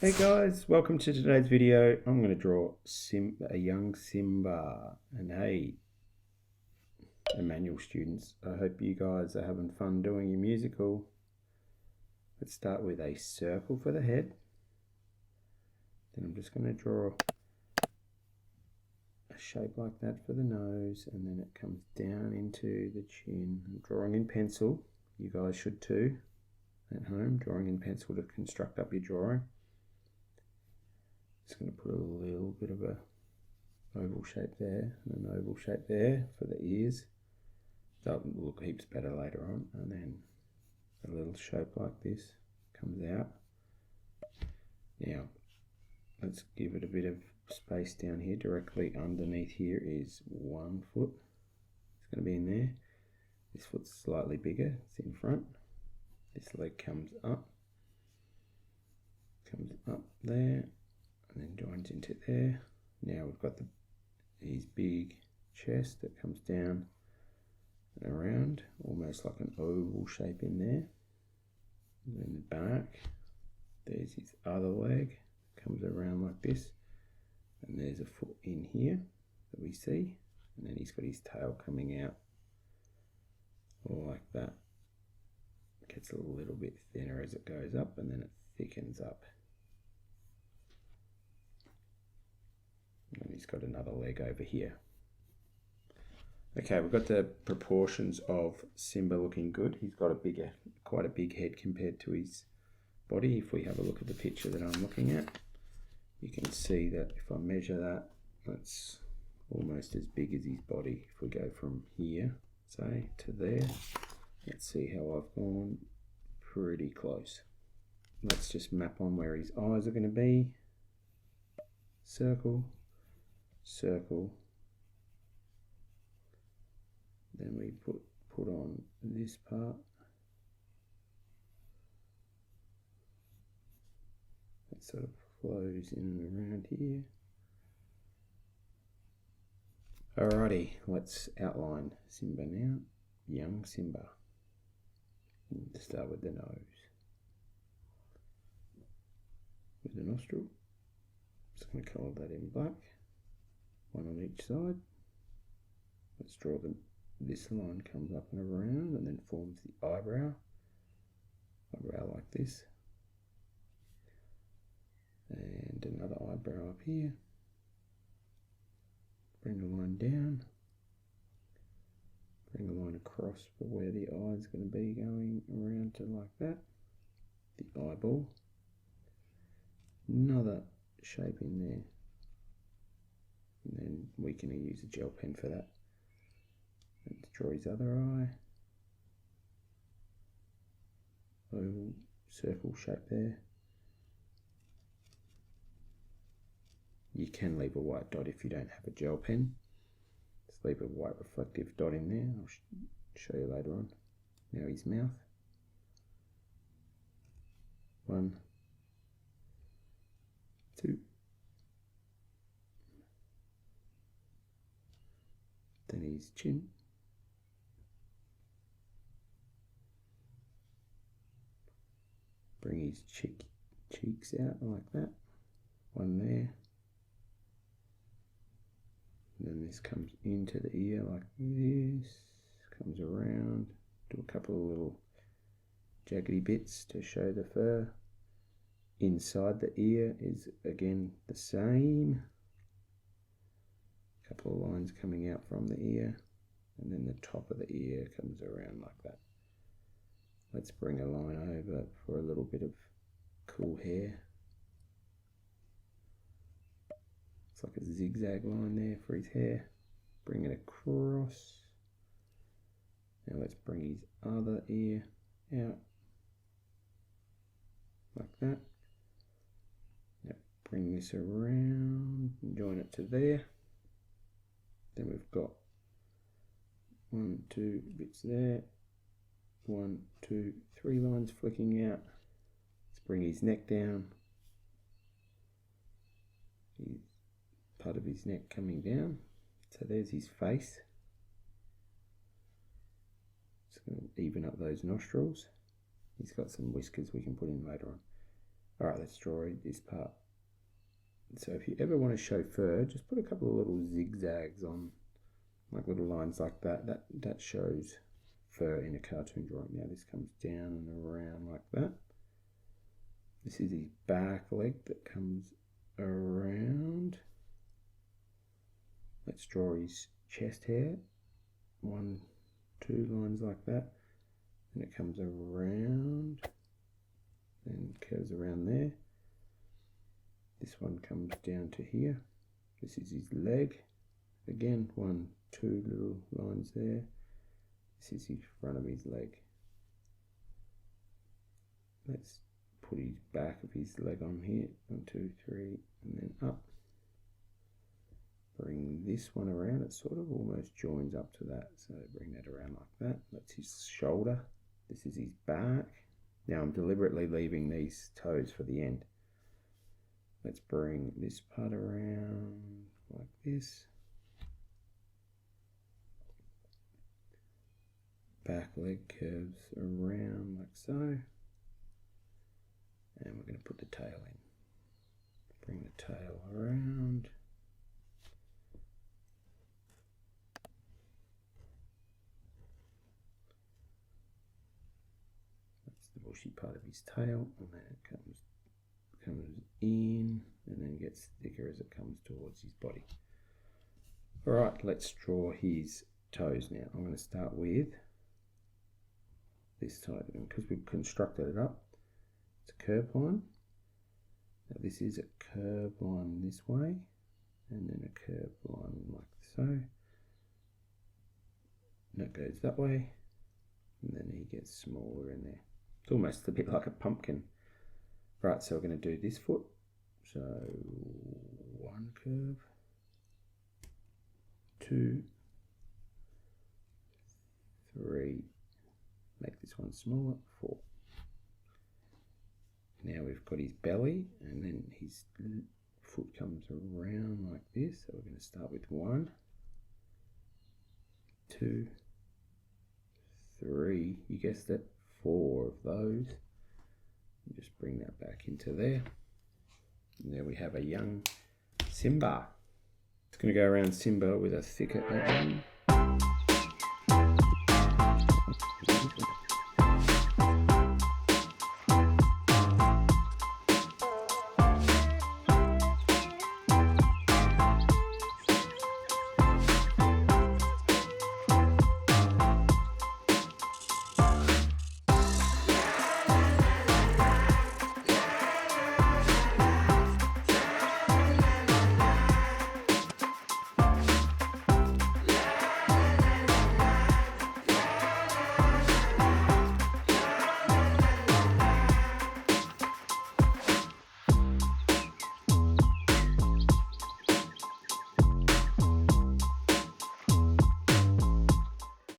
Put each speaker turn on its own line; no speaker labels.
Hey guys, welcome to today's video. I'm going to draw a young Simba. And hey, Emmanuel students, I hope you guys are having fun doing your musical. Let's start with a circle for the head. Then I'm just going to draw a shape like that for the nose, and then it comes down into the chin. I'm drawing in pencil. You guys should too at home, drawing in pencil to construct up your drawing. Just going to put a little bit of a oval shape there and an oval shape there for the ears. That'll look heaps better later on. And then a little shape like this comes out. Now let's give it a bit of space down here. Directly underneath here is 1 foot. It's going to be in there. This foot's slightly bigger, it's in front. This leg comes up there, and then joins into there. Now we've got his big chest that comes down and around, almost like an oval shape in there. And then the back, there's his other leg, comes around like this, and there's a foot in here that we see, and then he's got his tail coming out, all like that. It gets a little bit thinner as it goes up, and then it thickens up. And he's got another leg over here. Okay, we've got the proportions of Simba looking good. He's got quite a big head compared to his body. If we have a look at the picture that I'm looking at, you can see that if I measure that, that's almost as big as his body. If we go from here, say, to there, let's see how I've gone. Pretty close. Let's just map on where his eyes are going to be. Circle, circle. Then we put on this part. That sort of flows in and around here. Alrighty, let's outline Simba now. Young Simba. To start with the nose. With the nostril. Just going to colour that in black. One on each side. Let's draw this line comes up and around and then forms the eyebrow. Eyebrow like this. And another eyebrow up here. Bring the line down. Bring a line across for where the eye is going to be, going around to like that. The eyeball. Another shape in there. And then we can use a gel pen for that. And draw his other eye. Oval circle shape there. You can leave a white dot if you don't have a gel pen. Just leave a white reflective dot in there. I'll show you later on. Now his mouth. 1, 2. Then his chin. Bring his cheeks out like that. 1 there. And then this comes into the ear like this. Comes around. Do a couple of little jaggedy bits to show the fur. Inside the ear is again the same. Couple of lines coming out from the ear, and then the top of the ear comes around like that. Let's bring a line over for a little bit of cool hair. It's like a zigzag line there for his hair. Bring it across. Now let's bring his other ear out like that. Now bring this around and join it to there. Then we've got 1, 2 bits there. 1, 2, 3 lines flicking out. Let's bring his neck down. Part of his neck coming down. So there's his face. Just going to even up those nostrils. He's got some whiskers we can put in later on. All right, let's draw this part. So if you ever want to show fur, just put a couple of little zigzags on, like little lines like that. That shows fur in a cartoon drawing. Now this comes down and around like that. This is his back leg that comes around. Let's draw his chest hair. 1, 2 lines like that. And it comes around and curves around there. This one comes down to here. This is his leg. Again, 1, 2 little lines there. This is the front of his leg. Let's put his back of his leg on here. 1, 2, 3, and then up. Bring this one around. It sort of almost joins up to that. So bring that around like that. That's his shoulder. This is his back. Now I'm deliberately leaving these toes for the end. Let's bring this part around like this. Back leg curves around like so. And we're going to put the tail in. Bring the tail around. That's the bushy part of his tail, and then it comes in and then gets thicker as it comes towards his body. Alright, let's draw his toes now. I'm going to start with this toe, and because we've constructed it up, it's a curved line. Now this is a curved line this way, and then a curved line like so. And that goes that way, and then he gets smaller in there. It's almost a bit like a pumpkin. Right, so we're going to do this foot. So 1 curve, 2, 3, make this one smaller, 4. Now we've got his belly, and then his foot comes around like this. So we're going to start with 1, 2, 3, you guessed it, 4 of those. And just bring that back into there. And there we have a young Simba. It's going to go around Simba with a thicker outline.